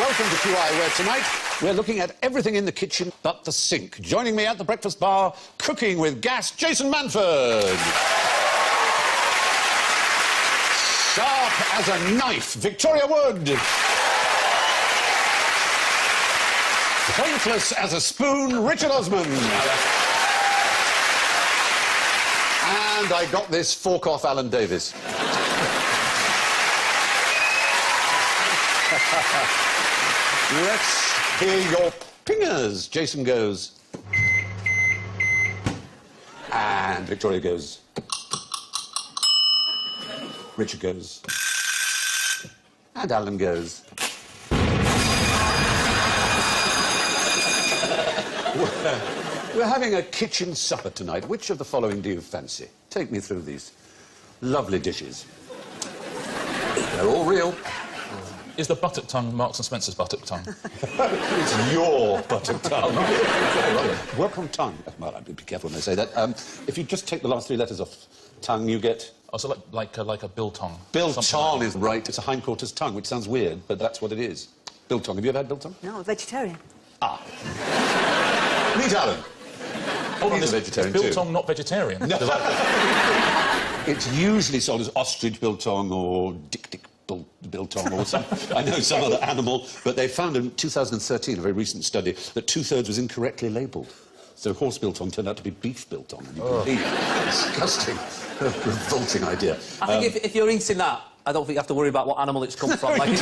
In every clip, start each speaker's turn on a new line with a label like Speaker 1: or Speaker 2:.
Speaker 1: welcome to QI, where tonight we're looking at everything in the kitchen but the sink. Joining me at the breakfast bar, cooking with gas, Jason Manford. Sharp as a knife, Victoria Wood. Pointless as a spoon, Richard Osman. And I got this fork off Alan Davis. Let's hear your pingers. Jason goes. And Victoria goes. Richard goes. And Alan goes. We're having a kitchen supper tonight. Which of the following do you fancy? Take me through these lovely dishes. They're all real.
Speaker 2: Is the buttock tongue Marks and Spencer's buttock tongue?
Speaker 1: It's your buttock tongue. Welcome tongue. Well, I'd be careful when I say that. If you just take the last three letters off tongue, you get...
Speaker 2: Oh, so like a biltong.
Speaker 1: Biltong is right. It's a hindquarters tongue, which sounds weird, but that's what it is. Biltong. Have you ever had biltong?
Speaker 3: No, I'm vegetarian.
Speaker 1: Ah. Meet Alan.
Speaker 2: Oh,
Speaker 1: He's a vegetarian too.
Speaker 2: biltong not vegetarian? No.
Speaker 1: It's usually sold as ostrich biltong or dick biltong or some... I know some other animal, but they found in 2013, a very recent study, that 2/3 was incorrectly labelled. So horse biltong turned out to be beef biltong. And you can eat. Disgusting. Revolting idea.
Speaker 4: I think if you're eating that, I don't think you have to worry about what animal it's come from. Like,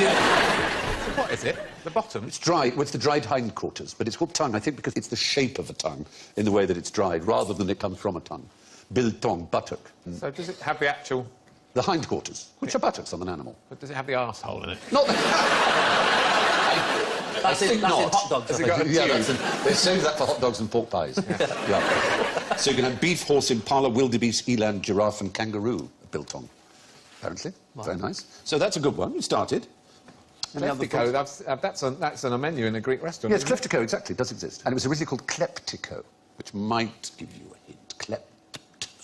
Speaker 5: what is it? The bottom?
Speaker 1: It's dry. Well, it's the dried hindquarters, but it's called tongue, I think, because it's the shape of a tongue in the way that it's dried, rather than it comes from a tongue. Biltong, buttock.
Speaker 5: So does it have the actual...
Speaker 1: The hindquarters, which are buttocks on an animal.
Speaker 5: But does it have the arsehole in it?
Speaker 1: Not the...
Speaker 4: that's in hot dogs.
Speaker 5: Has it got a tube?
Speaker 1: They save that for hot dogs and pork pies. Yeah. So you can have beef, horse, impala, wildebeest, eland, giraffe and kangaroo biltong, apparently. Wow. Very nice. So that's a good one. You started.
Speaker 5: Cleftico, that's on a menu in a Greek restaurant.
Speaker 1: Yes, Cleftico, exactly, it does exist. And it was originally called Kleptico, which might give you a hint.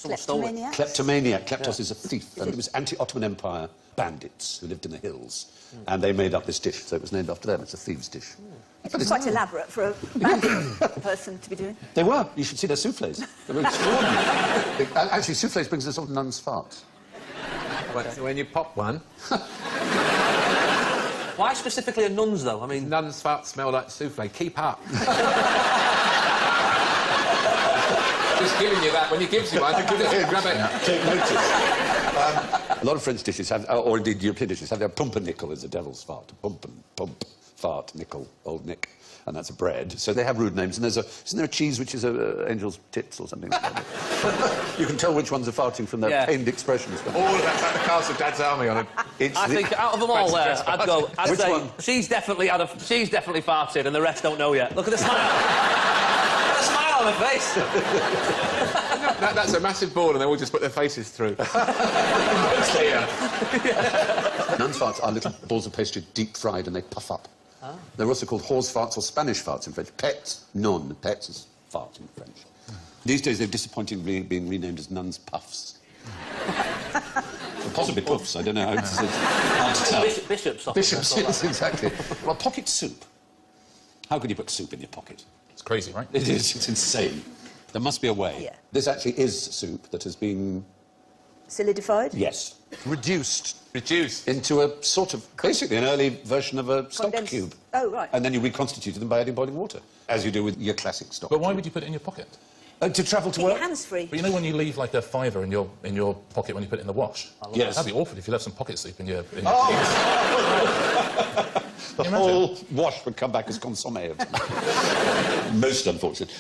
Speaker 3: Kleptomaniac.
Speaker 1: Kleptomaniac. Kleptos is a thief. And it was anti-Ottoman Empire bandits who lived in the hills. And they made up this dish, so it was named after them. It's a thieves' dish.
Speaker 3: But it's quite elaborate for a bandit person to be doing.
Speaker 1: They were. You should see their soufflés. They were extraordinary. Actually, soufflés brings us all nuns' farts.
Speaker 5: When you pop one...
Speaker 4: Why specifically a nun's, though? I mean...
Speaker 5: Nuns' farts smell like soufflé. Keep up. Just giving you that. When he gives you one, give it here, grab it.
Speaker 1: Take notice. A lot of French dishes have, or indeed European dishes, have their pumpernickel as a devil's fart. Pump, fart, nickel, old Nick. And that's a bread. So they have rude names. And isn't there a cheese which is angel's tits or something like that? You can tell which ones are farting from their pained expressions.
Speaker 5: All of that's like the Castle Dad's Army on it.
Speaker 4: I think out of them all there, I'd
Speaker 1: Which
Speaker 4: say
Speaker 1: one?
Speaker 4: she's definitely farted and the rest don't know yet. Look at the smile. Look at the smile on her face.
Speaker 5: That's a massive ball and they all just put their faces through.
Speaker 1: Nuns' farts are little balls of pastry deep fried and they puff up. Ah. They're also called horse farts or Spanish farts in French. Pets, non. Pets is fart in French. These days they've disappointingly been renamed as nuns' puffs. Or possibly puffs, I don't know. It's hard to tell.
Speaker 4: Bishops.
Speaker 1: Bishops, yes, exactly. Well, pocket soup. How could you put soup in your pocket?
Speaker 2: It's crazy, right?
Speaker 1: It is, it's insane. There must be a way.
Speaker 3: Yeah.
Speaker 1: This actually is soup that has been...
Speaker 3: Solidified?
Speaker 1: Yes. Reduced
Speaker 5: Reduced?
Speaker 1: into a sort of, basically, an early version of a stock
Speaker 3: Condensed.
Speaker 1: cube.
Speaker 3: Oh, right.
Speaker 1: And then you reconstituted them by adding boiling water, as you do with your classic stock
Speaker 2: But why
Speaker 1: cube.
Speaker 2: would you put it in your pocket?
Speaker 1: To travel to
Speaker 3: Keep
Speaker 1: work?
Speaker 3: your hands free.
Speaker 2: But you know when you leave, like, a fiver in your pocket when you put it in the wash?
Speaker 1: Yes.
Speaker 2: That'd be awful if you left some pocket soup in your...
Speaker 1: The whole wash would come back as consommé. Most unfortunate.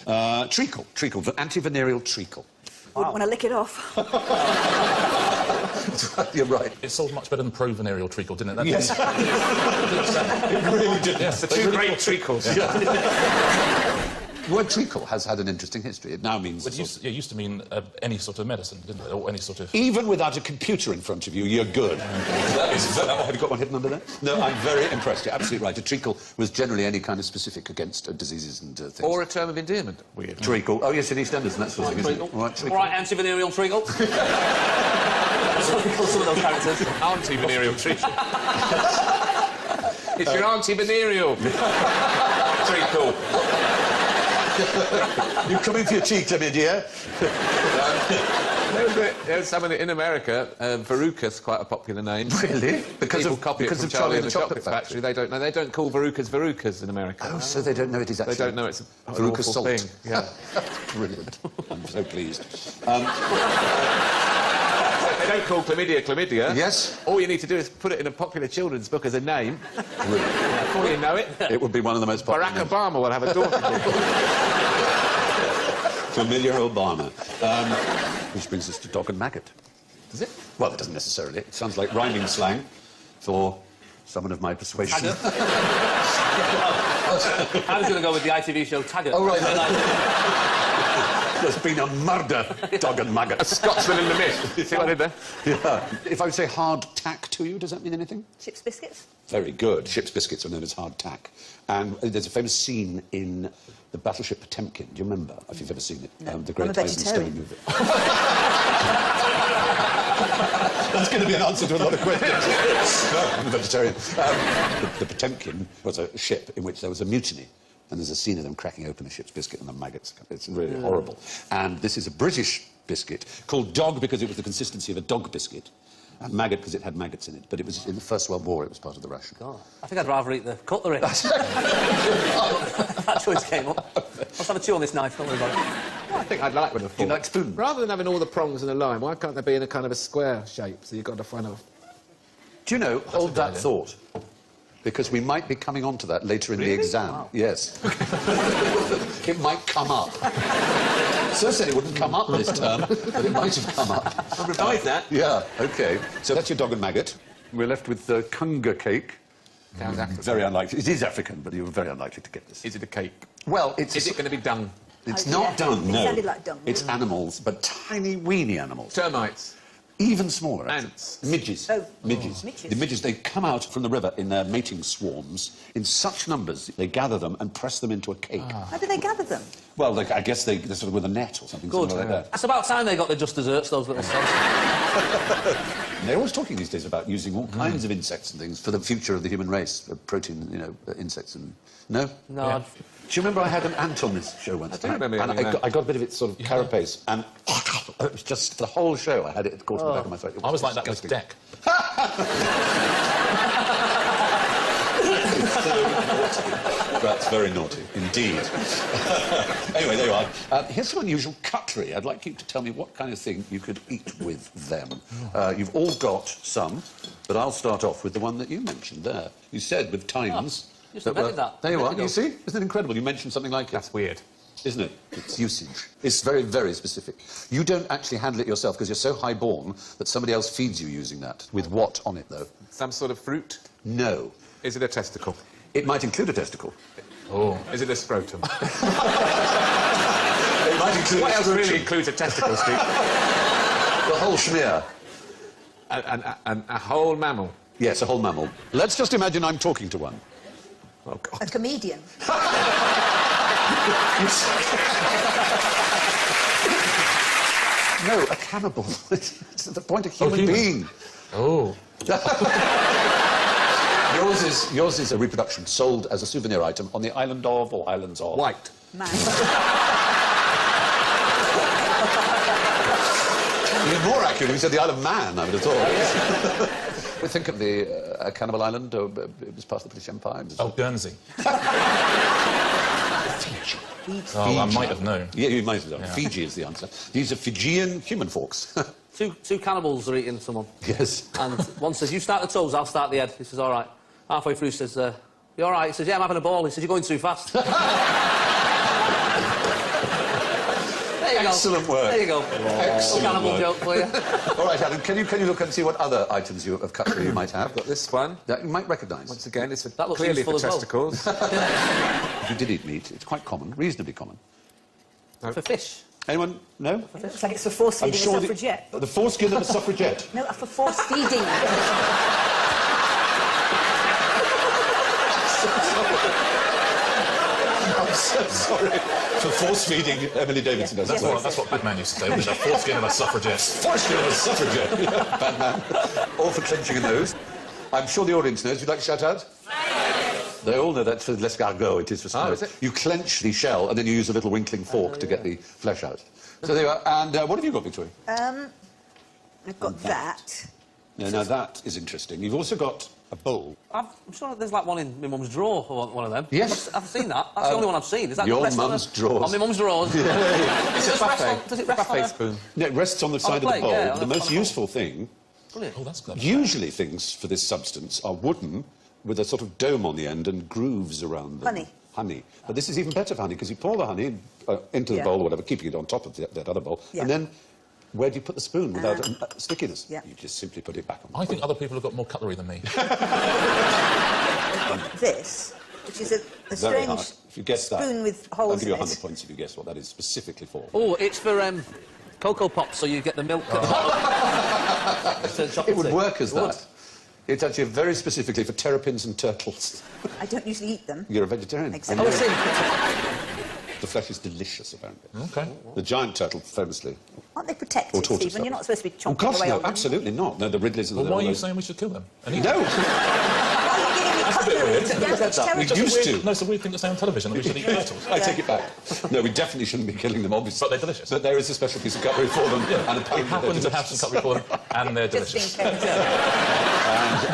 Speaker 1: Treacle. Treacle. Anti-venereal treacle.
Speaker 3: Wouldn't want to lick it off.
Speaker 1: You're right.
Speaker 2: It sold much better than pro-venereal treacle, didn't it?
Speaker 1: Yes. It really did.
Speaker 2: Yes,
Speaker 5: The two great treacles.
Speaker 1: The word treacle has had an interesting history. It now means...
Speaker 2: It used to mean any sort of medicine, didn't it? Or any sort of...
Speaker 1: Even without a computer in front of you, you're good. Have you got one hidden under there? No, I'm very impressed. You're absolutely right. A treacle was generally any kind of specific against diseases and things.
Speaker 5: Or a term of endearment. Weird.
Speaker 1: Treacle. Oh, yes, in EastEnders and that sort of thing, isn't it? All right, treacle.
Speaker 4: All right, anti-venereal treacle. That's what we call some of those characters.
Speaker 5: Anti-venereal treacle. It's your auntie venereal. Treacle.
Speaker 1: You coming for your cheeks, I mean, dear?
Speaker 5: There's someone in America, Veruca's quite a popular name.
Speaker 1: Really?
Speaker 5: Because
Speaker 1: People
Speaker 5: of copy it
Speaker 1: because
Speaker 5: from
Speaker 1: of Charlie and the Chocolate
Speaker 5: Factory. They don't know. They don't call Verucas Verucas in America.
Speaker 1: Oh, so they don't know it is actually...
Speaker 5: They don't know it's an
Speaker 1: Veruca's
Speaker 5: awful
Speaker 1: salt.
Speaker 5: thing. Yeah.
Speaker 1: Brilliant. I'm so pleased.
Speaker 5: They don't call chlamydia.
Speaker 1: Yes?
Speaker 5: All you need to do is put it in a popular children's book as a name.
Speaker 1: Brilliant.
Speaker 5: Before you know it,
Speaker 1: It would be one of the most popular
Speaker 5: Barack
Speaker 1: names.
Speaker 5: Obama will have a daughter called
Speaker 1: Familiar Obama. Which brings us to dog and maggot.
Speaker 5: Does it?
Speaker 1: Well, it doesn't necessarily. It sounds like rhyming slang for someone of my persuasion.
Speaker 4: Taggart. I was going to go with the ITV show Taggart.
Speaker 1: Oh, right. There's been a murder, dog and maggot.
Speaker 5: A Scotsman in the mist. See what I did there?
Speaker 1: Yeah. If I would say hard tack to you, does that mean anything?
Speaker 3: Chips biscuits?
Speaker 1: Very good. Ship's biscuits are known as hard tack. And there's a famous scene in the battleship Potemkin. Do you remember, if you've ever seen it?
Speaker 3: No.
Speaker 1: The Great
Speaker 3: I'm a
Speaker 1: Ivan Stone
Speaker 3: vegetarian.
Speaker 1: movie. That's going to be an answer to a lot of questions. No, I'm a vegetarian. The Potemkin was a ship in which there was a mutiny. And there's a scene of them cracking open a ship's biscuit and the maggots. It's really horrible. And this is a British biscuit called dog because it was the consistency of a dog biscuit. And maggot because it had maggots in it. But it was in the First World War, it was part of the ration.
Speaker 4: God, I think I'd rather eat the cutlery. That choice came up. Let's have a chew on this knife. Don't worry about it.
Speaker 5: I think I'd like one of
Speaker 1: Do you like spoon?
Speaker 5: Rather than having all the prongs and a line, why can't they be in a kind of a square shape? So you've got to find a...
Speaker 1: Do you know, hold that thought. Because we might be coming on to that later in the exam.
Speaker 4: Wow.
Speaker 1: Yes. It might come up. Sir said it wouldn't come up this term, but it might have come up.
Speaker 5: I'll revise that.
Speaker 1: Yeah, OK. So that's your dog and maggot. We're left with the kunga cake.
Speaker 5: Sounds African.
Speaker 1: Very unlikely. It is African, but you're very unlikely to get this.
Speaker 5: Is it a cake?
Speaker 1: Well, it's...
Speaker 5: Is it going to be dung?
Speaker 1: It's
Speaker 3: Oh,
Speaker 1: not
Speaker 3: yeah.
Speaker 1: dung,
Speaker 3: It
Speaker 1: no.
Speaker 3: sounded like dung.
Speaker 1: It's animals, but tiny, weeny animals.
Speaker 5: Termites.
Speaker 1: Even smaller, actually.
Speaker 5: Ants.
Speaker 1: Midges.
Speaker 3: Oh.
Speaker 1: Midges.
Speaker 3: Midges.
Speaker 1: The midges, they come out from the river in their mating swarms. In such numbers, they gather them and press them into a cake.
Speaker 3: How do they gather them?
Speaker 1: Well, I guess they're sort of with a net or something,
Speaker 4: Good.
Speaker 1: something like that.
Speaker 4: It's about time they got the Just Desserts, those little sons.
Speaker 1: And they're always talking these days about using all kinds of insects and things for the future of the human race. Protein, insects and... No?
Speaker 4: No,
Speaker 2: Yeah.
Speaker 4: I'd-
Speaker 1: Do you remember I had an ant on this show once?
Speaker 5: I do remember
Speaker 1: and
Speaker 5: having that.
Speaker 1: I got a bit of its sort of carapace, and it was just for the whole show. I had it caught in the back of my throat. It
Speaker 2: I was like that with
Speaker 1: disgusting.
Speaker 2: Deck.
Speaker 1: That's very naughty, indeed. Anyway, there you are. Here's some unusual cutlery. I'd like you to tell me what kind of thing you could eat with them. You've all got some, but I'll start off with the one that you mentioned there. You said with times...
Speaker 4: just invented that.
Speaker 1: There you are.
Speaker 4: Ago.
Speaker 1: You see? Isn't it incredible? You mentioned something like it.
Speaker 5: That's weird.
Speaker 1: Isn't it? It's usage. It's very, very specific. You don't actually handle it yourself because you're so high-born that somebody else feeds you using that. With what on it, though?
Speaker 5: Some sort of fruit?
Speaker 1: No.
Speaker 5: Is it a testicle?
Speaker 1: It might include a testicle.
Speaker 2: Oh.
Speaker 5: Is it a scrotum?
Speaker 1: It might include
Speaker 5: What
Speaker 1: a
Speaker 5: else
Speaker 1: scrotum.
Speaker 5: really includes a testicle, Steve?
Speaker 1: The whole schmear.
Speaker 5: A whole mammal?
Speaker 1: Yes, a whole mammal. Let's just imagine I'm talking to one.
Speaker 5: Oh, God.
Speaker 3: A comedian?
Speaker 1: No, a cannibal. It's the point of human
Speaker 2: human.
Speaker 1: being.
Speaker 2: Oh.
Speaker 1: Yours is a reproduction sold as a souvenir item on the island of, or islands of...
Speaker 5: White.
Speaker 3: Man.
Speaker 1: You're more accurate if you said the Isle of Man, I would have thought. We think of the Cannibal Island, it was part of the British Empire. It was-
Speaker 2: Oh, Guernsey.
Speaker 1: Fiji.
Speaker 2: Oh, I might have known.
Speaker 1: Yeah, you might have done.
Speaker 2: Yeah.
Speaker 1: Fiji is the answer. These are Fijian human forks.
Speaker 4: Two cannibals are eating someone.
Speaker 1: Yes.
Speaker 4: And one says, you start the toes, I'll start the head. He says, all right. Halfway through, he says, you all right? He says, yeah, I'm having a ball. He says, you're going too fast. There you go.
Speaker 1: Excellent work.
Speaker 4: There you go.
Speaker 1: Excellent
Speaker 4: Cannibal
Speaker 1: work.
Speaker 4: joke for you.
Speaker 1: All right, Alan, can you look and see what other items of cutlery you might have?
Speaker 5: Got this one.
Speaker 1: That you might recognise.
Speaker 5: Once again, it's
Speaker 4: That looks
Speaker 5: clearly for
Speaker 4: useful as well.
Speaker 5: testicles.
Speaker 1: If you did eat meat, it's quite common, reasonably common.
Speaker 4: For fish.
Speaker 1: Anyone? No?
Speaker 3: Looks like it's for force feeding a suffragette.
Speaker 1: The foreskin of a suffragette.
Speaker 3: No, for force feeding.
Speaker 1: I'm so sorry for force-feeding Emily Davidson.
Speaker 3: Yes.
Speaker 2: That's what Batman used to say, with a foreskin of a suffragette.
Speaker 1: Foreskin of a suffragette. Yeah, Batman. All for clenching a nose. I'm sure the audience knows. Would you like to shout out? They all know that's for l'escargot, it is for snow.
Speaker 5: is it?
Speaker 1: You clench the shell and then you use a little winkling fork to get the flesh out. So there you are. And what have you got, Victoria?
Speaker 3: I've got that.
Speaker 1: Now that is interesting. You've also got a bowl.
Speaker 4: I'm sure there's like one in my mum's drawer, or one of them.
Speaker 1: Yes.
Speaker 4: I've seen that. That's the only one I've seen. Is that
Speaker 1: your
Speaker 4: the rest
Speaker 1: mum's
Speaker 4: on the,
Speaker 1: drawers.
Speaker 4: On my mum's drawers.
Speaker 5: It's a
Speaker 4: Does it rest
Speaker 5: buffet.
Speaker 4: on- does it rest on
Speaker 5: buffet
Speaker 4: a-
Speaker 5: spoon.
Speaker 1: No, it rests on the side of the
Speaker 4: plate,
Speaker 1: bowl.
Speaker 4: yeah, on
Speaker 1: the
Speaker 4: the-
Speaker 1: most
Speaker 4: on the bowl.
Speaker 1: useful thing,
Speaker 4: Brilliant.
Speaker 2: Oh, that's good.
Speaker 1: usually things for this substance are wooden with a sort of dome on the end and grooves around them.
Speaker 3: Honey.
Speaker 1: Honey. But this is even better for honey because you pour the honey into the
Speaker 3: Yeah.
Speaker 1: bowl or whatever, keeping it on top of that other bowl,
Speaker 3: Yeah.
Speaker 1: and then where do you put the spoon without stickiness?
Speaker 3: Yeah.
Speaker 1: You just simply put it back on.
Speaker 2: I think other people have got more cutlery than me.
Speaker 3: This, which is a
Speaker 1: Very
Speaker 3: strange
Speaker 1: hard. If you guess that,
Speaker 3: spoon with
Speaker 1: I'll
Speaker 3: holes
Speaker 1: give you
Speaker 3: in
Speaker 1: 100
Speaker 3: it.
Speaker 1: points if you guess what that is specifically for.
Speaker 4: Oh, it's for Cocoa Pops, so you get the milk at the bottom. It's a
Speaker 1: It
Speaker 4: chocolate
Speaker 1: would
Speaker 4: thing.
Speaker 1: work as
Speaker 4: It would.
Speaker 1: that. It's actually very specifically for terrapins and turtles.
Speaker 3: I don't usually eat them.
Speaker 1: You're a vegetarian.
Speaker 3: Exactly.
Speaker 4: Oh, I see.
Speaker 1: The flesh is delicious, apparently.
Speaker 2: Okay.
Speaker 1: The giant turtle, famously.
Speaker 3: Aren't they protected,
Speaker 1: Or tortoise
Speaker 3: Stephen? You're not
Speaker 1: turtles.
Speaker 3: supposed to be
Speaker 1: Oh,
Speaker 3: chomping
Speaker 1: gosh,
Speaker 3: away
Speaker 1: no,
Speaker 3: on them.
Speaker 1: absolutely not. No, the Ridleys and
Speaker 2: Well,
Speaker 1: the
Speaker 2: why are you
Speaker 1: those-
Speaker 2: saying we should kill them? And eat
Speaker 1: No!
Speaker 3: Why are you giving me cutlery to damage
Speaker 1: We
Speaker 3: territory?
Speaker 1: used to.
Speaker 2: No, it's a weird thing to say on television that we should eat turtles.
Speaker 1: I take it back. No, we definitely shouldn't be killing them, obviously.
Speaker 2: But they're delicious.
Speaker 1: But there is a special piece of cutlery for them. And
Speaker 2: We
Speaker 1: apparently
Speaker 2: happen
Speaker 1: they're
Speaker 2: to have some cutlery for them, and they're
Speaker 3: Just
Speaker 2: delicious.
Speaker 3: in case.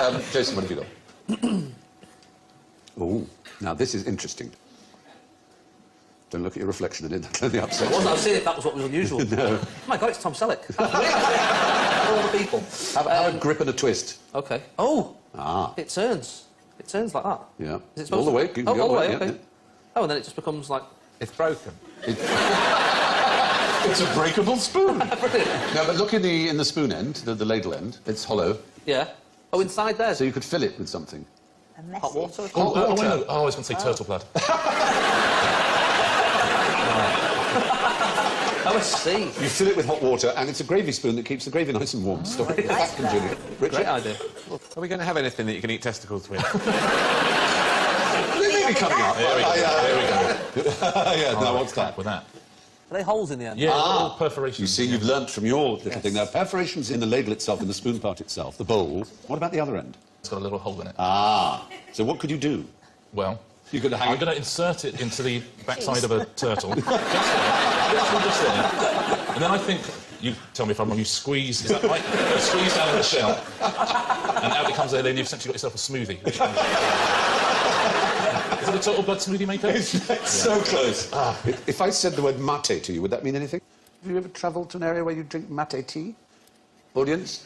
Speaker 1: And, Jason, what have you got? Oh, now this is interesting. Don't look at your reflection in it. That'll only upset
Speaker 4: I wasn't.
Speaker 1: you.
Speaker 4: I was seeing if that was what was unusual. Oh my God, it's Tom Selleck. All the people.
Speaker 1: Have a grip and a twist.
Speaker 4: Okay. Oh.
Speaker 1: Ah.
Speaker 4: It turns. It turns like that.
Speaker 1: Yeah.
Speaker 4: Is it supposed
Speaker 1: All the
Speaker 4: to-
Speaker 1: way. You can
Speaker 4: Oh,
Speaker 1: go
Speaker 4: all the way.
Speaker 1: yeah,
Speaker 4: Okay.
Speaker 1: yeah.
Speaker 4: Oh, and then it just becomes like.
Speaker 5: It's broken.
Speaker 1: It's a breakable spoon.
Speaker 4: Brilliant.
Speaker 1: No, but look in the spoon end, the ladle end. It's hollow,
Speaker 4: Yeah. Oh, inside there.
Speaker 1: so you could fill it with something.
Speaker 3: A message.
Speaker 4: Hot water.
Speaker 1: Hot
Speaker 2: Oh,
Speaker 1: water.
Speaker 2: no. Oh, I was going to say turtle blood.
Speaker 4: Oh, I see.
Speaker 1: You fill it with hot water, and it's a gravy spoon that keeps the gravy nice and warm. Stop it.
Speaker 3: like
Speaker 1: That can do it. Richard?
Speaker 4: Great idea.
Speaker 5: Are we going to have anything that you can eat testicles with?
Speaker 1: They may be coming up.
Speaker 2: There we go. There we go.
Speaker 1: Yeah, now what's that?
Speaker 2: With that.
Speaker 4: Are they holes in the end?
Speaker 2: Yeah, little perforations.
Speaker 1: You see, you've learnt from your little thing. There are perforations in the ladle itself, in the spoon part itself, the bowl. What about the other end?
Speaker 2: It's got a little hole in it.
Speaker 1: Ah. So what could you do?
Speaker 2: Well,
Speaker 1: You could hang
Speaker 2: I'm
Speaker 1: it.
Speaker 2: going to insert it into the backside of a turtle. Just there. And then I think, you tell me if I'm wrong, you squeeze, is that right? You squeeze down in the shell, and out it comes there, then you've essentially got yourself a smoothie. Is it a turtle blood smoothie maker?
Speaker 1: It's so close. If I said the word mate to you, would that mean anything? Have you ever travelled to an area where you drink mate tea? Audience?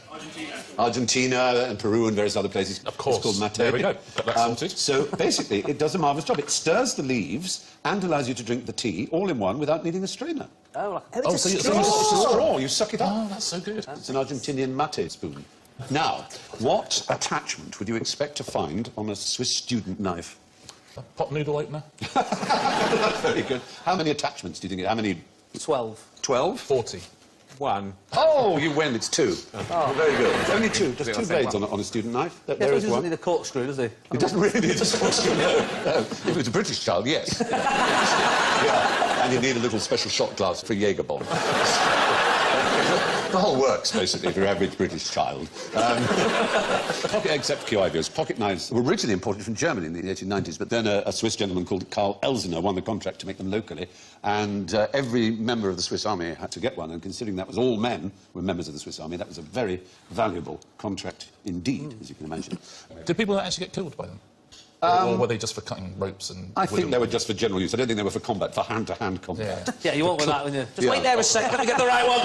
Speaker 1: Argentina and Peru and various other places.
Speaker 2: Of course.
Speaker 1: It's called mate.
Speaker 2: There we go. Got that sorted.
Speaker 1: So basically, it does a marvellous job. It stirs the leaves and allows you to drink the tea all in one without needing a strainer.
Speaker 4: Oh, like
Speaker 3: Oh,
Speaker 2: Oh,
Speaker 3: it's
Speaker 2: so
Speaker 3: a
Speaker 2: you-
Speaker 3: straw.
Speaker 2: so
Speaker 1: It's a straw. You suck it up.
Speaker 2: Oh, that's so good.
Speaker 1: It's an Argentinian mate spoon. Now, what attachment would you expect to find on a Swiss student knife?
Speaker 2: A pot noodle opener?
Speaker 1: Very good. How many attachments do you think? How many?
Speaker 4: 12.
Speaker 1: 12?
Speaker 2: 40.
Speaker 5: One.
Speaker 1: Oh, you win. It's 2. Oh, very good. It's only 2. Just
Speaker 5: Yeah,
Speaker 1: 2
Speaker 5: I'll say
Speaker 1: blades
Speaker 5: one.
Speaker 1: on a student knife.
Speaker 4: Yeah,
Speaker 1: There
Speaker 4: I
Speaker 1: is
Speaker 4: suppose he doesn't
Speaker 1: one.
Speaker 4: need a corkscrew, does he?
Speaker 1: It doesn't really need a corkscrew, no. If it was a British child, yes. Yeah. And you need a little special shot glass for Jaeger bomb. The whole works, basically, for your average British child. Except QIVs. Pocket knives were originally imported from Germany in the 1890s, but then a Swiss gentleman called Karl Elsener won the contract to make them locally, and every member of the Swiss army had to get one, and considering that was all men were members of the Swiss army, that was a very valuable contract indeed, as you can imagine.
Speaker 2: Did people actually get killed by them? Or were they just for cutting ropes and...
Speaker 1: I think they were just for general use. I don't think they were for combat, for hand-to-hand combat.
Speaker 2: Yeah.
Speaker 4: Yeah, you won't win that, will you? Just
Speaker 1: Yeah.
Speaker 4: wait there a sec, let me get the right one.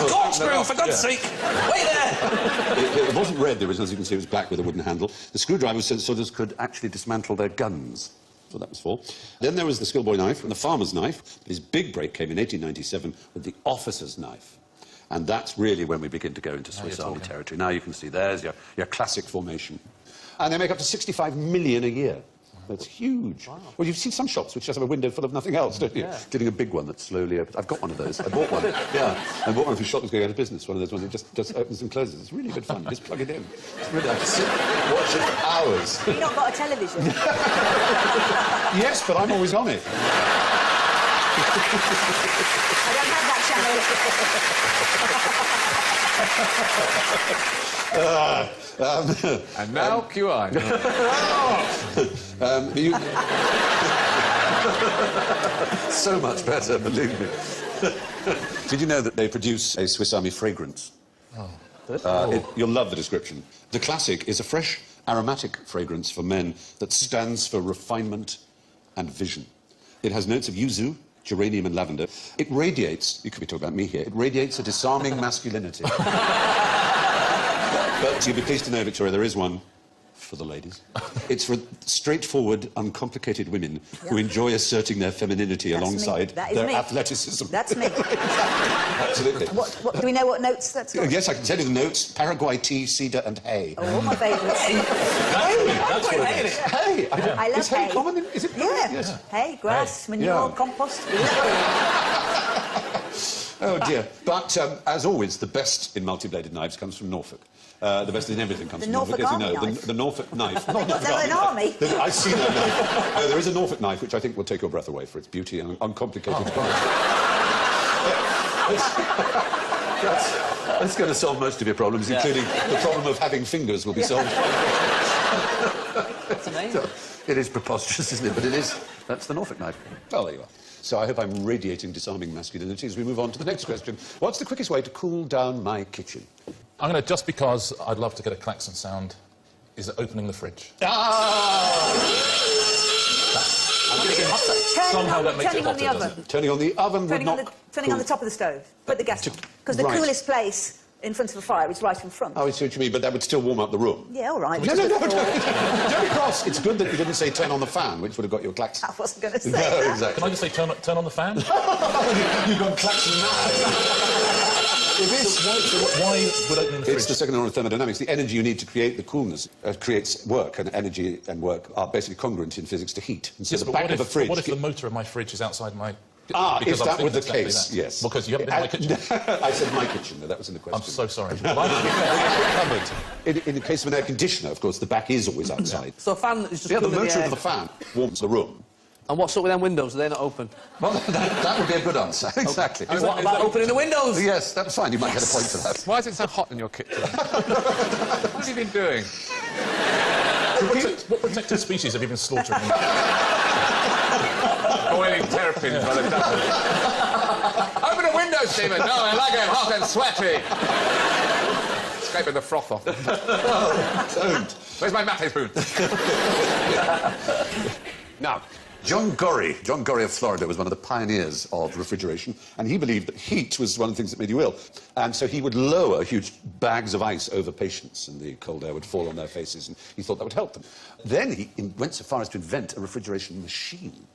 Speaker 4: Corkscrew, for God's sake! Wait there!
Speaker 1: It wasn't red, the original, as you can see, it was black with a wooden handle. The screwdriver was so soldiers could actually dismantle their guns. That's what that was for. Then there was the schoolboy knife and the farmer's knife. His big break came in 1897 with the officer's knife. And that's really when we begin to go into Swiss
Speaker 2: you're
Speaker 1: Army
Speaker 2: talking.
Speaker 1: territory. Now you can see there's your classic formation. And they make up to 65 million a year. That's huge. Wow. Well, you've seen some shops which just have a window full of nothing else, don't you?
Speaker 4: Yeah.
Speaker 1: Getting a big one that slowly opens. I've got one of those. I bought one. Yeah. I bought one for a shop that's going out of business. One of those ones that just opens and closes. It's really good fun. Just plug it in. It's really, I can sit, watch it for hours.
Speaker 3: You've not got a television.
Speaker 1: Yes, but I'm always on it.
Speaker 3: I don't have that channel.
Speaker 5: And now, QI.
Speaker 1: So much better, believe me. Did you know that they produce a Swiss Army fragrance? You'll love the description. The classic is a fresh, aromatic fragrance for men that stands for refinement and vision. It has notes of yuzu, geranium and lavender. It radiates, you could be talking about me here, it radiates a disarming masculinity. But you'll be pleased to know, Victoria, there is one for the ladies. It's for straightforward, uncomplicated women who enjoy asserting their femininity alongside their athleticism.
Speaker 3: That's me.
Speaker 1: Absolutely.
Speaker 3: What, do we know what notes that's got?
Speaker 1: Yes, I can tell you the notes. Paraguay tea, cedar and hay.
Speaker 3: Oh, all my favourites.
Speaker 2: That's what it is.
Speaker 1: Hay!
Speaker 3: I love
Speaker 1: Is hay
Speaker 3: hay.
Speaker 1: common? Is it?
Speaker 3: Yeah.
Speaker 1: Yes.
Speaker 3: Hay, grass, manure,
Speaker 1: Yeah.
Speaker 3: compost.
Speaker 1: Oh, dear. But, as always, the best in multi-bladed knives comes from Norfolk. The best in everything comes
Speaker 3: The
Speaker 1: from Norfolk,
Speaker 3: Norfolk
Speaker 1: as you know.
Speaker 3: Army knife?
Speaker 1: The Norfolk knife.
Speaker 3: They've got their own army.
Speaker 1: I see that knife. No, there is a Norfolk knife, which I think will take your breath away for its beauty and uncomplicated That's going to solve most of your problems, including the problem of having fingers will be solved.
Speaker 4: That's amazing.
Speaker 1: It is preposterous, isn't it? But it is. That's the Norfolk knife. Well, there you are. So I hope I'm radiating disarming masculinity as we move on to the next question. What's the quickest way to cool down my kitchen?
Speaker 2: I'm going to, just because I'd love to get a klaxon sound, is opening the fridge. Somehow that makes it
Speaker 3: Turning on the
Speaker 2: hotter,
Speaker 3: oven.
Speaker 2: doesn't it?
Speaker 1: Turning on the oven would
Speaker 3: Turning, on
Speaker 1: not...
Speaker 3: the, turning on the top of the stove. Put the gas on. Because the
Speaker 1: Right.
Speaker 3: coolest place in front of a fire is right in front.
Speaker 1: Oh, I see what you mean, but that would still warm up the room.
Speaker 3: Yeah, all right.
Speaker 1: No, don't be cross. It's good that you didn't say turn on the fan, which would have got your klaxon.
Speaker 3: I wasn't going to say
Speaker 1: No,
Speaker 3: that.
Speaker 1: exactly.
Speaker 2: Can I just say turn on the fan?
Speaker 1: You've gone klaxon mad.
Speaker 2: Why would opening the fridge?
Speaker 1: It's the second law of thermodynamics. The energy you need to create the coolness creates work, and energy and work are basically congruent in physics to heat. And so
Speaker 2: Yes,
Speaker 1: the
Speaker 2: but
Speaker 1: back of a fridge...
Speaker 2: what if the motor of my fridge is outside my...
Speaker 1: If
Speaker 2: Because I'm
Speaker 1: that were
Speaker 2: thinking
Speaker 1: the
Speaker 2: exactly
Speaker 1: case,
Speaker 2: that.
Speaker 1: yes.
Speaker 2: Because you haven't been in my kitchen.
Speaker 1: I said my kitchen, no, that was in the question.
Speaker 2: I'm so sorry.
Speaker 1: In the case of an air conditioner, of course, the back is always outside.
Speaker 3: So a fan is just
Speaker 1: Yeah, the
Speaker 3: cooling
Speaker 1: motor
Speaker 3: air.
Speaker 1: of the fan warms the room.
Speaker 4: And what's up with them windows? Are they not open?
Speaker 1: Well, that would be a good answer, exactly.
Speaker 4: What about opening the windows?
Speaker 1: Yes, that's fine, you might get a point for that.
Speaker 5: Why is it so hot in your kitchen? What have you been doing?
Speaker 2: What protected species have you been slaughtering?
Speaker 5: Boiling terrapins by the dozen. Open a window, Stephen. No, I like it hot and sweaty. Scraping the froth off.
Speaker 1: Don't.
Speaker 5: Where's my mate spoon?
Speaker 1: Now, John Gorrie of Florida was one of the pioneers of refrigeration, and he believed that heat was one of the things that made you ill. And so he would lower huge bags of ice over patients, and the cold air would fall on their faces, and he thought that would help them. Then he went so far as to invent a refrigeration machine.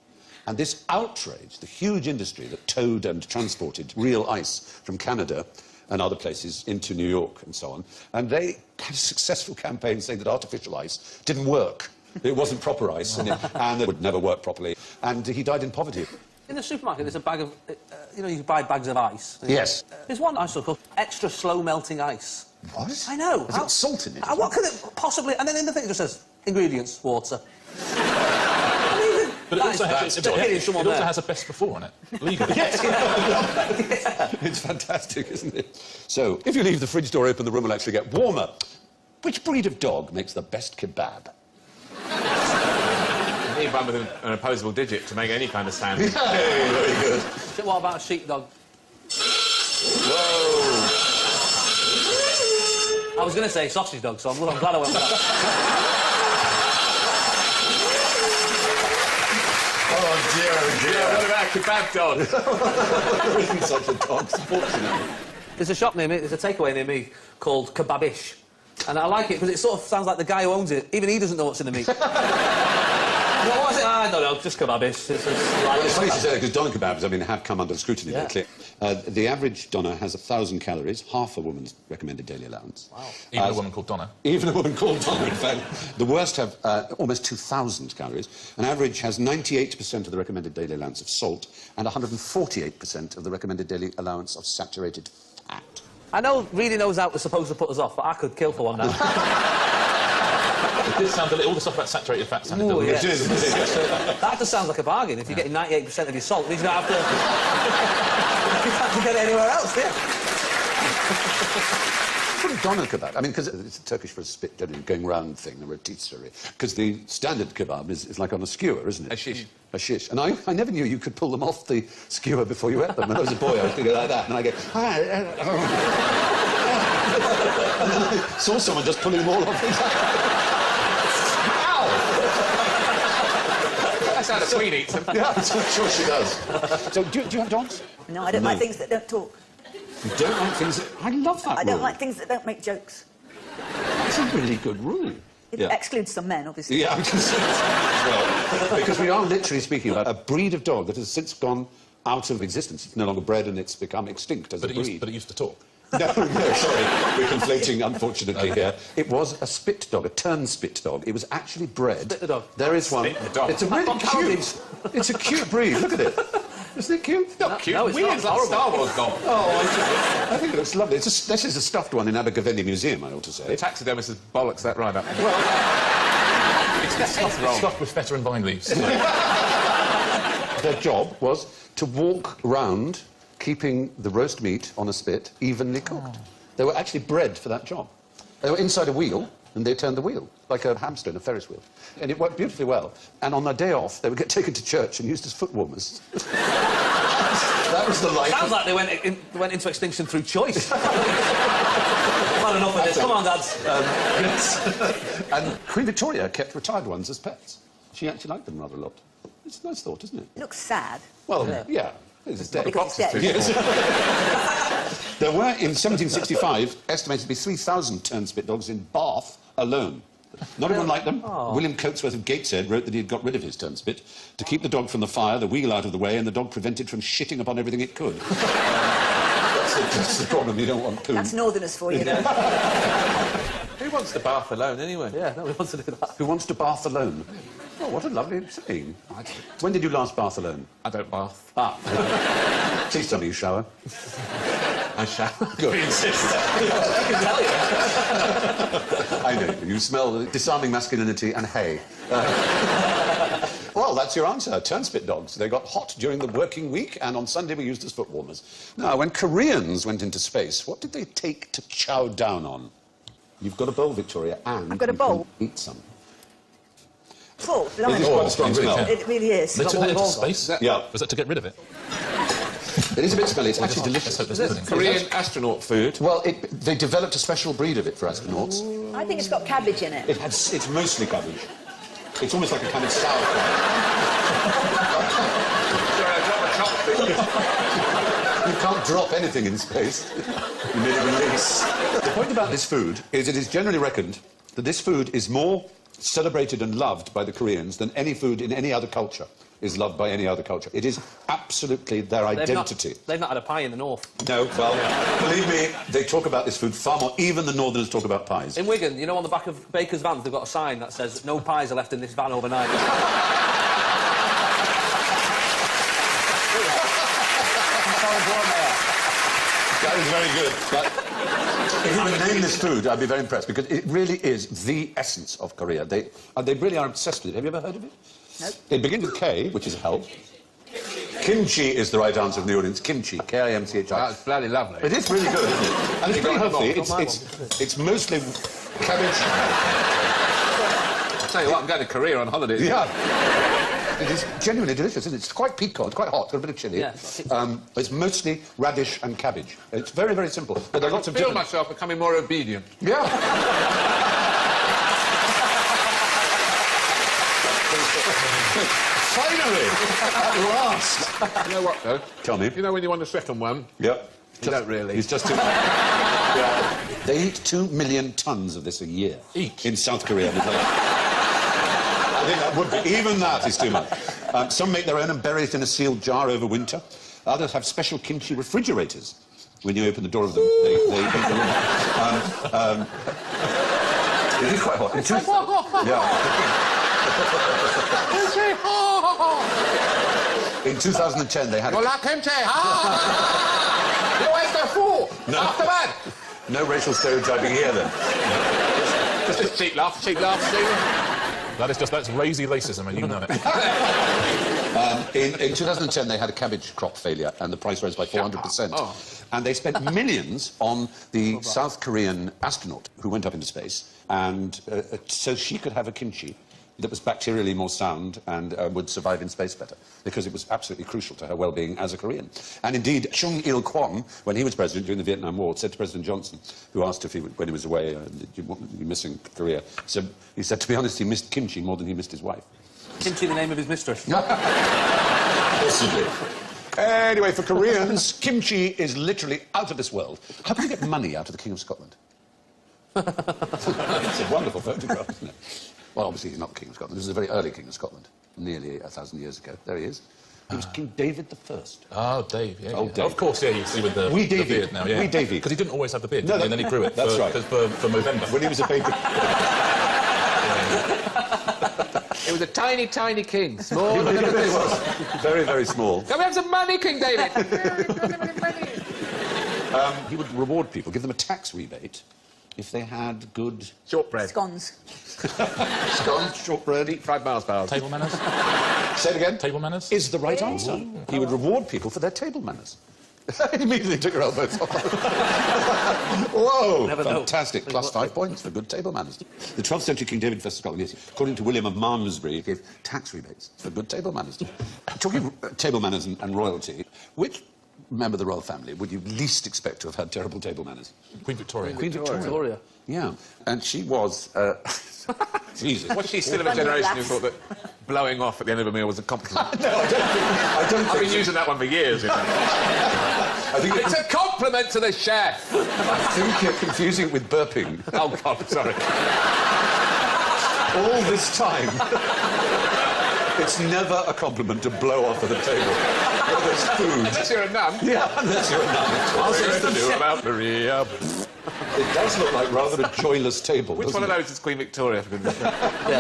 Speaker 1: And this outraged the huge industry that towed and transported real ice from Canada and other places into New York and so on. And they had a successful campaign saying that artificial ice didn't work. It wasn't proper ice, and it would never work properly. And he died in poverty.
Speaker 4: In the supermarket, there's a bag of... you know, you buy bags of ice.
Speaker 1: Yes.
Speaker 4: There's one ice called extra slow-melting ice.
Speaker 1: What?
Speaker 4: I know.
Speaker 1: Has it got salt in it?
Speaker 4: What could it possibly... And then in the thing it just says, ingredients, water.
Speaker 2: But it also,
Speaker 4: That
Speaker 2: has a best before on it, legally.
Speaker 1: It's fantastic, isn't it? So, if you leave the fridge door open, the room will actually get warmer. Which breed of dog makes the best kebab?
Speaker 5: You need one with an opposable digit to make any kind of sound.
Speaker 1: Hey, very good.
Speaker 4: What about a sheepdog?
Speaker 1: Whoa!
Speaker 4: I was going to say sausage dog, so I'm glad I went with that.
Speaker 1: Oh, dear, oh, dear.
Speaker 5: What about a kebab dog?
Speaker 1: There isn't such a dog, fortunately.
Speaker 4: There's a shop near me, there's a takeaway near me called Kebabish. And I like it because it sort of sounds like the guy who owns it. Even he doesn't know what's in the meat. What was it? I don't know, just Kebabish.
Speaker 1: It's funny you say that, because doner kebabs, I mean, have come under scrutiny lately. The average doner has 1,000 calories, half a woman's recommended daily allowance.
Speaker 4: Wow.
Speaker 2: Even a woman called Donna.
Speaker 1: Even a woman called doner, in fact. The worst have almost 2,000 calories. An average has 98% of the recommended daily allowance of salt and 148% of the recommended daily allowance of saturated fat.
Speaker 4: I know reading those out was supposed to put us off, but I could kill for one now.
Speaker 2: It did sound a little... All the stuff about saturated fat sounded...
Speaker 4: Ooh, yeah.
Speaker 1: It is.
Speaker 4: That just sounds like a bargain. If you're getting 98% of your salt, it means you don't have to... you don't have to get it anywhere else, do you?
Speaker 1: doner kebab? I mean, because it's Turkish for a spit, generally, going round thing, a rotisserie. Because the standard kebab is like on a skewer, isn't it?
Speaker 5: A shish.
Speaker 1: A shish. And I never knew you could pull them off the skewer before you ate them. When I was a boy, I was thinking like that, and I go... and then I saw someone just pulling them all off.
Speaker 5: That's how the Queen eats them.
Speaker 1: Yeah, I'm sure she does. So, do you have dogs?
Speaker 3: No, I don't like things that don't talk.
Speaker 1: You don't like things that... I love that
Speaker 3: I don't
Speaker 1: rule.
Speaker 3: like things that don't make jokes.
Speaker 1: It's a really good rule.
Speaker 3: It
Speaker 1: Yeah.
Speaker 3: excludes some men, obviously.
Speaker 1: Yeah, I can see that as well. Because we are literally speaking about a breed of dog that has since gone out of existence. It's no longer bred and it's become extinct as a breed.
Speaker 2: But it used to talk.
Speaker 1: No, sorry. We're conflating, unfortunately, here. It was a spit dog, a turnspit dog. It was actually bred...
Speaker 4: Spit the dog.
Speaker 1: There is one.
Speaker 5: Spit the dog.
Speaker 1: It's a really cute... It's a cute breed. Look at it. Isn't it cute?
Speaker 5: Not cute.
Speaker 4: No, it's
Speaker 5: Weird.
Speaker 4: not.
Speaker 5: It's like a Star Wars dog.
Speaker 1: Oh, I think it looks lovely. This is a stuffed one in Abergavenny Museum, I ought to say.
Speaker 5: The taxidermist has bollocks that right up. It's wrong.
Speaker 2: Stuffed with feta and vine leaves.
Speaker 1: Their job was to walk round keeping the roast meat on a spit evenly cooked. They were actually bred for that job. They were inside a wheel, and they turned the wheel, like a hamster in a Ferris wheel. And it worked beautifully well. And on their day off, they would get taken to church and used as foot warmers. That was the life.
Speaker 4: Sounds like they went into extinction through choice. I've had enough of this. Come on, dads.
Speaker 1: Yes. And Queen Victoria kept retired ones as pets. She actually liked them rather a lot. It's a nice thought, isn't it?
Speaker 3: It looks sad.
Speaker 1: Well, yeah. It's dead.
Speaker 3: Because it's dead.
Speaker 1: Yes. There were, in 1765, estimated to be 3,000 turnspit dogs in Bath alone. Not everyone liked them. William Coatsworth of Gateshead wrote that he had got rid of his turnspit to keep the dog from the fire, the wheel out of the way, and the dog prevented from shitting upon everything it could. That's the problem. You don't want poo.
Speaker 3: That's Northerners for you.
Speaker 5: Who wants to bath alone anyway?
Speaker 4: Yeah, nobody wants to do that.
Speaker 1: Who wants to bath alone? Oh, what a lovely saying. When did you last bath alone?
Speaker 5: I don't bath.
Speaker 1: Ah. Please tell me you shower.
Speaker 5: I shower.
Speaker 1: Good.
Speaker 4: I can tell you.
Speaker 1: I know. You smell disarming masculinity and hay. Well, that's your answer. Turnspit dogs. They got hot during the working week, and on Sunday we used as foot warmers. Now, when Koreans went into space, what did they take to chow down on? You've got a bowl, Victoria, and
Speaker 3: I've got a
Speaker 1: you can
Speaker 3: bowl.
Speaker 1: eat some.
Speaker 3: Full,
Speaker 1: It is
Speaker 3: blimey.
Speaker 1: quite a strong smell.
Speaker 3: It really is.
Speaker 2: They took that into space?
Speaker 1: Yeah.
Speaker 2: Was that to get rid of it?
Speaker 1: It is a bit smelly. It's actually
Speaker 2: Let's
Speaker 1: delicious.
Speaker 2: hope there's nothing.
Speaker 5: Korean astronaut food.
Speaker 1: Well, they developed a special breed of it for astronauts.
Speaker 3: I think it's got cabbage in it.
Speaker 1: It's mostly cabbage. It's almost like a kind of sauerkraut. You can't drop anything in space. You merely release. The point about this food is it is generally reckoned that this food is more celebrated and loved by the Koreans than any food in any other culture is loved by any other culture. It is absolutely their identity.
Speaker 4: They've not had a pie in the north.
Speaker 1: No, well, believe me, they talk about this food far more. Even the Northerners talk about pies.
Speaker 4: In Wigan, you know, on the back of Baker's vans, they've got a sign that says, no pies are left in this van overnight.
Speaker 1: That is very good. But if you would name this food, I'd be very impressed, because it really is the essence of Korea. They really are obsessed with it. Have you ever heard of it?
Speaker 3: Nope.
Speaker 1: It begins with K, which is help. Kimchi is the right answer from the audience. Kimchi, K-I-M-C-H-I.
Speaker 5: That's bloody lovely.
Speaker 1: It is really good, isn't it? And it's pretty healthy. It's mostly cabbage.
Speaker 5: I'll tell you what, I'm going to Korea on holiday.
Speaker 1: Yeah. It is genuinely delicious, isn't it? It's quite piquant, quite hot, got a bit of chilli.
Speaker 4: Yeah.
Speaker 1: It's mostly radish and cabbage. It's very, very simple. But there are lots
Speaker 5: I
Speaker 1: of
Speaker 5: feel
Speaker 1: different...
Speaker 5: myself becoming more obedient.
Speaker 1: Yeah. Finally! At last!
Speaker 5: You know what, though?
Speaker 1: Tell me.
Speaker 5: You know when you want the second one?
Speaker 1: Yep.
Speaker 5: You don't really.
Speaker 1: It's just too... Yeah. They eat 2 million tons of this a year.
Speaker 2: Each?
Speaker 1: In South Korea. I think that would be... Even that is too much. Some make their own and bury it in a sealed jar over winter. Others have special kimchi refrigerators. When you open the door of them, they eat them. It is quite hot. In 2010, they had...
Speaker 5: You like kimchi, huh? You always go fool.
Speaker 1: No.
Speaker 5: After that.
Speaker 1: No racial stereotyping here, then.
Speaker 5: Just a cheap laugh, Stephen.
Speaker 2: That's lazy racism, and you know it.
Speaker 1: In 2010, they had a cabbage crop failure, and the price rose by 400%.
Speaker 5: Oh.
Speaker 1: And they spent millions on the South Korean astronaut who went up into space, and so she could have a kimchi that was bacterially more sound and would survive in space better, because it was absolutely crucial to her well-being as a Korean. And indeed, Chung Il-kwon, when he was president during the Vietnam War, said to President Johnson, who asked if when he was away, did you be missing Korea? So he said, to be honest, he missed kimchi more than he missed his wife.
Speaker 4: Kimchi, the name of his mistress.
Speaker 1: Possibly. Anyway, for Koreans, kimchi is literally out of this world. How can you get money out of the King of Scotland? It's a wonderful photograph, isn't it? Well, obviously, he's not the King of Scotland. This is a very early King of Scotland, nearly 1,000 years ago. There he is. He was King David I.
Speaker 2: Oh, Dave, yeah.
Speaker 1: Oh,
Speaker 2: yeah.
Speaker 1: Dave.
Speaker 2: Of course, yeah, you see with the,
Speaker 1: Wee
Speaker 2: the
Speaker 1: Davey.
Speaker 2: beard now, yeah.
Speaker 1: Wee Davey.
Speaker 2: Because he didn't always have the beard,
Speaker 1: No,
Speaker 2: and then he grew it
Speaker 1: that's right.
Speaker 2: for November.
Speaker 1: When he was a baby.
Speaker 5: It was a tiny, tiny king. Small.
Speaker 1: He really was. Very, very small.
Speaker 5: Can we have some money, King David?
Speaker 1: He would reward people, give them a tax rebate if they had good
Speaker 5: Shortbread.
Speaker 3: Scones.
Speaker 1: scones, shortbread.
Speaker 5: Deep fried Mars bars.
Speaker 2: Table manners?
Speaker 1: Say it again.
Speaker 2: Table manners?
Speaker 1: Is the right answer. He would reward people for their table manners. Immediately took her elbows off. Whoa!
Speaker 4: Never know.
Speaker 1: Fantastic. Plus 5 points for good table manners. The 12th century King David I of Scotland, yes, according to William of Malmesbury, gave tax rebates for good table manners. Talking of table manners and royalty, which member of the royal family would you least expect to have had terrible table manners?
Speaker 2: Queen Victoria.
Speaker 1: Queen Victoria.
Speaker 4: Victoria.
Speaker 1: Yeah. And she was... Jesus.
Speaker 5: Was she still of a
Speaker 3: Wonder
Speaker 5: generation who
Speaker 3: lass.
Speaker 5: thought that blowing off at the end of a meal was a compliment?
Speaker 1: No, I don't
Speaker 5: I've
Speaker 1: think
Speaker 5: been using that one for years. You know.
Speaker 1: I think
Speaker 5: It's a compliment to the chef.
Speaker 1: I think you're confusing it with burping.
Speaker 5: Oh, God, sorry.
Speaker 1: All this time. It's never a compliment to blow off at the table. Whether it's food.
Speaker 5: Unless you're a nun.
Speaker 1: Yeah, unless you're a nun.
Speaker 5: What's it to do about Maria?
Speaker 1: It does look like rather a joyless table.
Speaker 5: Which one of those is Queen Victoria? For goodness sake?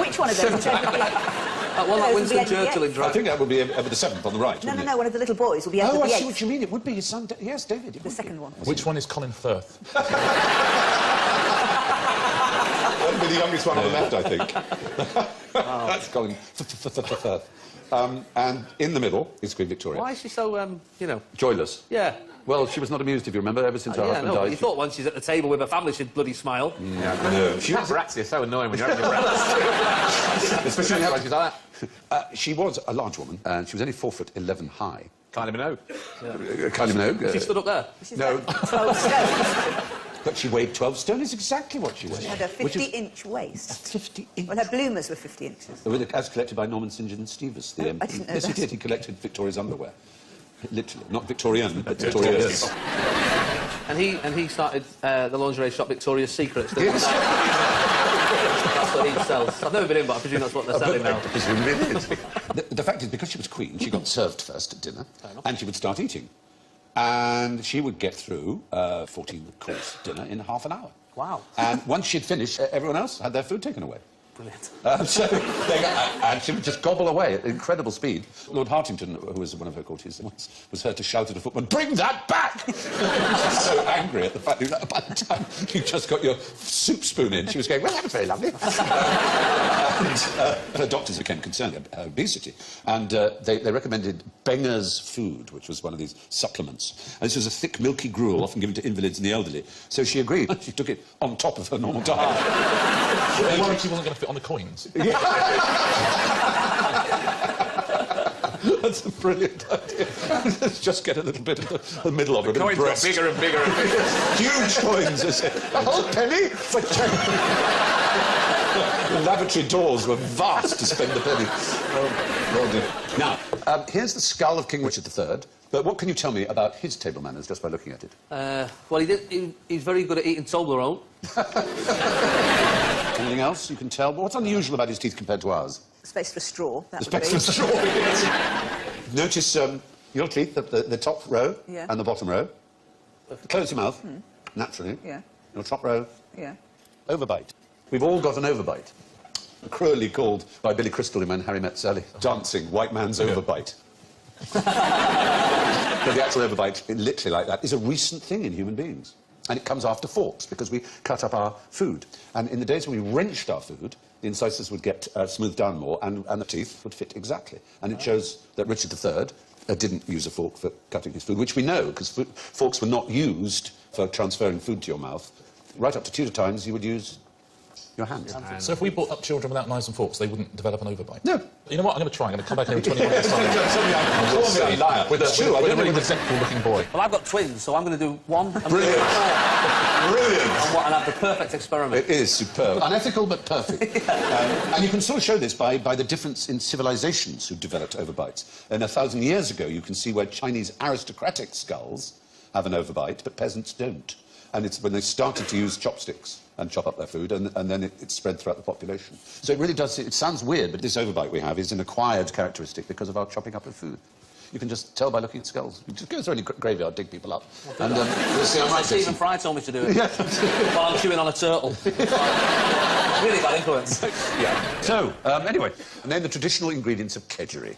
Speaker 3: Which one of those?
Speaker 4: Well, like Winston
Speaker 3: Those would be
Speaker 4: Churchill in
Speaker 1: I
Speaker 4: drag.
Speaker 1: think that would be Edward VII on the right,
Speaker 3: No,
Speaker 1: wouldn't
Speaker 3: no,
Speaker 1: it?
Speaker 3: one of the little boys will be Edward
Speaker 1: Oh, I
Speaker 3: the
Speaker 1: see
Speaker 3: Eighth.
Speaker 1: what you mean. It would be his son. Yes, David. It
Speaker 3: The
Speaker 1: would
Speaker 3: second one.
Speaker 2: Which one is Colin Firth?
Speaker 1: That would be the youngest one on the left, I think. That's Colin Firth. And in the middle is Queen Victoria.
Speaker 4: Why is she so, you know...
Speaker 1: Joyless.
Speaker 4: Yeah.
Speaker 1: Well, she was not amused, if you remember, ever since her
Speaker 4: Yeah,
Speaker 1: husband
Speaker 4: no, but
Speaker 1: died.
Speaker 4: you thought once she's at the table with her family, she'd bloody smile.
Speaker 1: No, she was...
Speaker 5: Brats are so annoying when you're having your brats.
Speaker 1: Especially
Speaker 5: When she's like that.
Speaker 1: she was a large woman, and she was only 4'11" high.
Speaker 5: Can't even know.
Speaker 1: Kind of know.
Speaker 4: She stood up there.
Speaker 3: She's
Speaker 1: No.
Speaker 3: like 12 stone.
Speaker 1: But she weighed 12 stone, is exactly what she weighed.
Speaker 3: She had a
Speaker 1: Which is
Speaker 3: 50-inch waist.
Speaker 1: 50-inch.
Speaker 3: Well, her bloomers were 50 inches.
Speaker 1: As collected by Norman St. John Stevens.
Speaker 3: Oh, I didn't know
Speaker 1: yes, he
Speaker 3: that.
Speaker 1: did. He collected Victoria's underwear. Literally. Not Victorian, but Victoria's.
Speaker 4: And he started the lingerie shop Victoria's Secrets. didn't he?
Speaker 1: Yes.
Speaker 4: That's what he sells. I've never been in, but I presume that's what they're selling now.
Speaker 1: Presumably it is. The fact is, because she was queen, she got served first at dinner, and she would start eating. And she would get through 14-course dinner in half an hour.
Speaker 4: Wow.
Speaker 1: And once she'd finished, everyone else had their food taken away.
Speaker 4: Brilliant.
Speaker 1: And she would just gobble away at incredible speed. Lord Hartington, who was one of her courtiers once, was heard to shout at a footman, "Bring that back!" She was so angry at the fact that by the time you just got your soup spoon in, she was going, "Well, that was very lovely." And her doctors became concerned about her obesity, and they recommended Benger's food, which was one of these supplements. And this was a thick, milky gruel, often given to invalids and the elderly. So she agreed. She took it on top of her normal diet.
Speaker 2: Were you worried she wasn't going to fit on the coins?
Speaker 1: That's a brilliant idea. Let's just get a little bit of the middle of it.
Speaker 5: Coins got bigger and bigger and bigger.
Speaker 1: Huge coins. A whole penny for 10. The lavatory doors were vast to spend the penny. Oh, well done. Now, here's the skull of King Richard III. But what can you tell me about his table manners just by looking at it?
Speaker 4: Well, he's very good at eating Toblerone.
Speaker 1: Anything else you can tell? What's unusual about his teeth compared to ours?
Speaker 3: Space for straw. That would
Speaker 1: Space
Speaker 3: be.
Speaker 1: for straw. Notice your teeth, the top row
Speaker 3: Yeah.
Speaker 1: and the bottom row. Close your mouth, naturally.
Speaker 3: Yeah.
Speaker 1: Your top row,
Speaker 3: Yeah.
Speaker 1: overbite. We've all got an overbite. Cruelly called by Billy Crystal in When Harry Met Sally, dancing, white man's overbite. But the actual overbite, literally like that, is a recent thing in human beings. And it comes after forks, because we cut up our food. And in the days when we wrenched our food, the incisors would get smoothed down more, and the teeth would fit exactly. And it shows that Richard III didn't use a fork for cutting his food, which we know, because forks were not used for transferring food to your mouth. Right up to Tudor times, you would use your hands.
Speaker 2: So if we brought up children without knives and forks, they wouldn't develop an overbite?
Speaker 1: No.
Speaker 2: You know what? I'm going to try. I'm going to come back here in 20 minutes' time.
Speaker 1: Call me a liar.
Speaker 2: With
Speaker 1: It's true, I
Speaker 2: a
Speaker 1: don't know
Speaker 2: really
Speaker 1: whether-
Speaker 2: resentful-looking boy.
Speaker 4: Well, I've got twins, so I'm going to do one and
Speaker 1: Brilliant. Brilliant.
Speaker 4: and have the perfect experiment.
Speaker 1: It is superb. Unethical, but perfect. And you can sort of show this by the difference in civilizations who developed overbites. And 1,000 years ago, you can see where Chinese aristocratic skulls have an overbite, but peasants don't. And it's when they started to use chopsticks and chop up their food, and then it spread throughout the population. So it really does, it sounds weird, but this overbite we have is an acquired characteristic because of our chopping up of food. You can just tell by looking at skulls. You just go through any graveyard, dig people up, and you'll see how right it
Speaker 4: Stephen
Speaker 1: is.
Speaker 4: Fry told me to do it.
Speaker 1: Yeah.
Speaker 4: While I'm chewing on a turtle. Really bad influence.
Speaker 1: Yeah. So, anyway, name the traditional ingredients of kedgeree.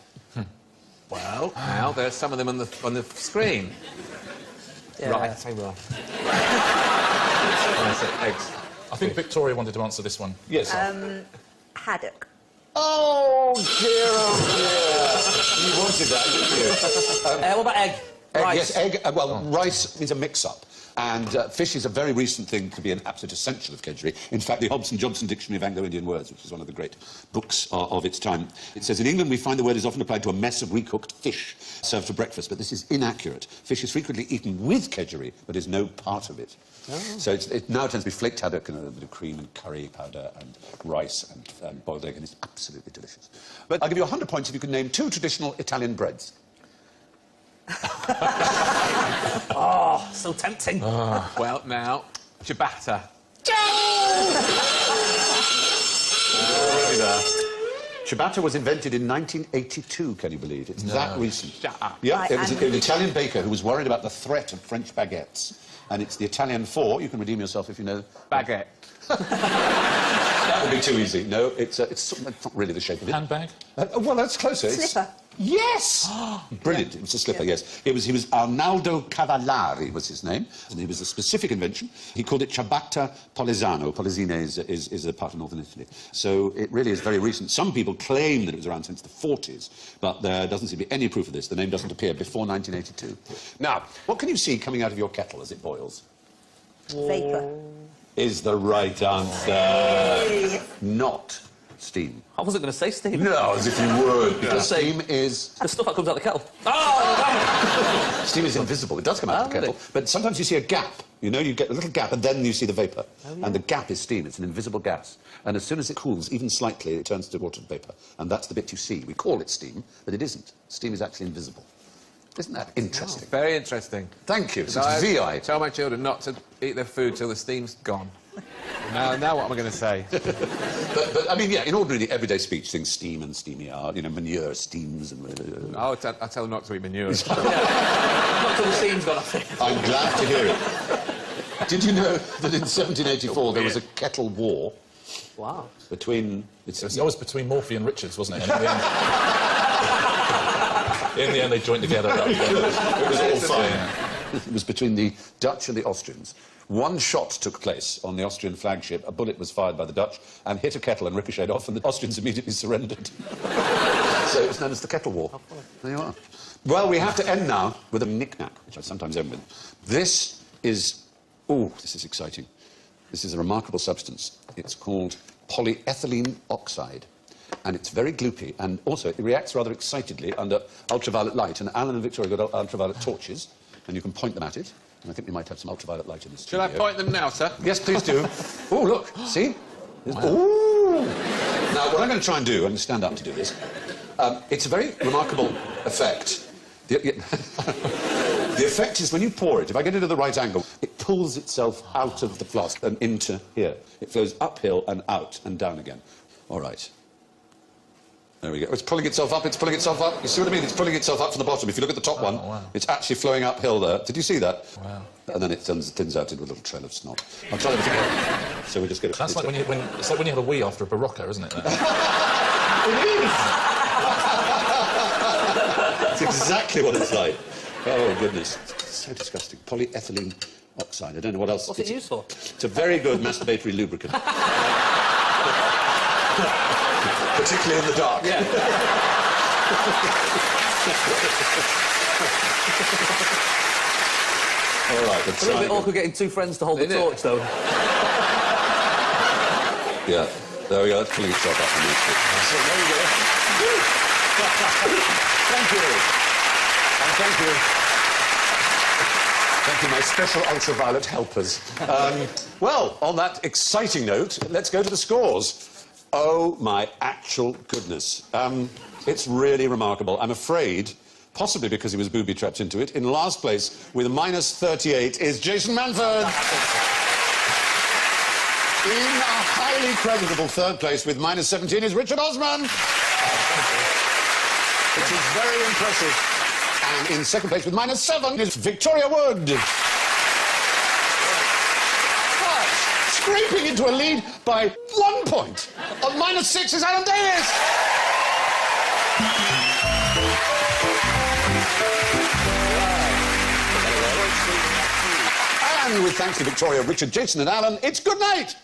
Speaker 5: Well, now there's some of them on the screen.
Speaker 4: Yeah.
Speaker 5: Right, say well. Eggs.
Speaker 2: I think Victoria wanted to answer this one.
Speaker 1: Yes.
Speaker 3: Haddock.
Speaker 1: Oh, dear, oh, dear. You wanted that, didn't you?
Speaker 4: What about egg?
Speaker 1: Egg,
Speaker 4: Rice.
Speaker 1: yes, egg. Well, rice is a mix-up. And fish is a very recent thing to be an absolute essential of kedgeree. In fact, the Hobson-Johnson Dictionary of Anglo-Indian Words, which is one of the great books of its time, it says, in England we find the word is often applied to a mess of recooked fish served for breakfast, but this is inaccurate. Fish is frequently eaten with kedgeree, but is no part of it. Oh. So it now tends to be flaked haddock and a bit of cream and curry powder and rice and boiled egg, and it's absolutely delicious. But I'll give you 100 points if you can name 2 traditional Italian breads.
Speaker 4: Oh, so tempting.
Speaker 5: Well, now, ciabatta.
Speaker 1: Already there. Ciabatta was invented in 1982, can you believe? It's that recent.
Speaker 5: Shut up.
Speaker 1: Yeah,
Speaker 3: Right,
Speaker 1: it was
Speaker 3: and-
Speaker 1: an Italian baker who was worried about the threat of French baguettes. And it's the Italian for, you can redeem yourself if you know.
Speaker 5: Baguette.
Speaker 1: That would be too easy. No, it's not really the shape of it.
Speaker 2: Handbag?
Speaker 1: Well, that's closer. It's-
Speaker 3: Slipper.
Speaker 1: Yes! Brilliant. It was a slipper, yes. He was Arnaldo Cavallari was his name, and he was a specific invention. He called it ciabatta polesano. Polesine is a part of northern Italy. So it really is very recent. Some people claim that it was around since the 40s, but there doesn't seem to be any proof of this. The name doesn't appear before 1982. Now, what can you see coming out of your kettle as it boils?
Speaker 3: Vapour.
Speaker 1: Is the right answer. Not steam.
Speaker 4: I wasn't going to say steam.
Speaker 1: No, as if you would. Because
Speaker 4: Just say-
Speaker 1: steam is...
Speaker 4: The stuff that comes out the kettle. Oh,
Speaker 1: Steam is invisible. It does come out of the
Speaker 4: really?
Speaker 1: kettle. But sometimes you see a gap. You know, you get a little gap and then you see the vapour. And the gap is steam. It's an invisible gas. And as soon as it cools, even slightly, it turns to water vapour. And that's the bit you see. We call it steam, but it isn't. Steam is actually invisible. Isn't that interesting?
Speaker 5: Very interesting.
Speaker 1: Thank you. So
Speaker 5: No,
Speaker 1: it's VI.
Speaker 5: Tell my children not to eat their food till the steam's gone. Now what am I going to say?
Speaker 1: But, I mean, yeah, in ordinary, everyday speech, things steam and steamy are, you know, manure steams and...
Speaker 5: I'll tell them not to eat manure.
Speaker 4: not till the steam's gone off.
Speaker 1: I'm glad to hear it. Did you know that in 1784 there was a kettle war
Speaker 4: Wow.
Speaker 1: between...
Speaker 2: It was between Morphy and Richards, wasn't it? And in the end, they joined together.
Speaker 1: It was all fine. It was between the Dutch and the Austrians. One shot took place on the Austrian flagship. A bullet was fired by the Dutch and hit a kettle and ricocheted off, and the Austrians immediately surrendered. So it's known as the Kettle War. There you are. Well, we have to end now with a knick-knack, which I sometimes end with. This is... Oh, this is exciting. This is a remarkable substance. It's called polyethylene oxide. And it's very gloopy, and also it reacts rather excitedly under ultraviolet light. And Alan and Victoria got ultraviolet torches, and you can point them at it. And I think we might have some ultraviolet light in this
Speaker 5: Shall
Speaker 1: studio.
Speaker 5: I point them now, sir?
Speaker 1: Yes, please do. Oh, look, see? Ooh! Now, what I'm going to try and do, I'm going to stand up to do this, it's a very remarkable effect. The effect is when you pour it, if I get it at the right angle, it pulls itself out of the flask and into here. It flows uphill and out and down again. All right. There we go. It's pulling itself up, it's pulling itself up. You see what I mean? It's pulling itself up from the bottom. If you look at the top one,
Speaker 2: wow.
Speaker 1: it's actually flowing uphill there. Did you see that?
Speaker 2: Wow.
Speaker 1: And then it thins out into a little trail of snot. I'll try that again. So we just get it.
Speaker 2: That's like when it's like when you have a wee after a Barocca, isn't it?
Speaker 1: It is! It's exactly what it's like. Oh, goodness. It's so disgusting. Polyethylene oxide. I don't know what else.
Speaker 4: What's it used for?
Speaker 1: It's a very good masturbatory lubricant. Particularly in the dark.
Speaker 4: Yeah.
Speaker 1: All right, let's
Speaker 4: It's a little bit awkward getting two friends to hold the
Speaker 5: Isn't it?
Speaker 4: torch, though.
Speaker 1: Yeah, there we go. Let's pull yourself up from this. So there we go. Thank you. And thank you. Thank you, my special ultraviolet helpers. Well, on that exciting note, let's go to the scores. Oh, my actual goodness. It's really remarkable. I'm afraid, possibly because he was booby-trapped into it, in last place with -38 is Jason Manford. In a highly creditable third place with -17 is Richard Osman. Which is very impressive. And in second place with -7 is Victoria Wood. But scraping into a lead by 1 point. On -6 is Alan Davis. And with thanks to Victoria, Richard, Jason and Alan, it's good night.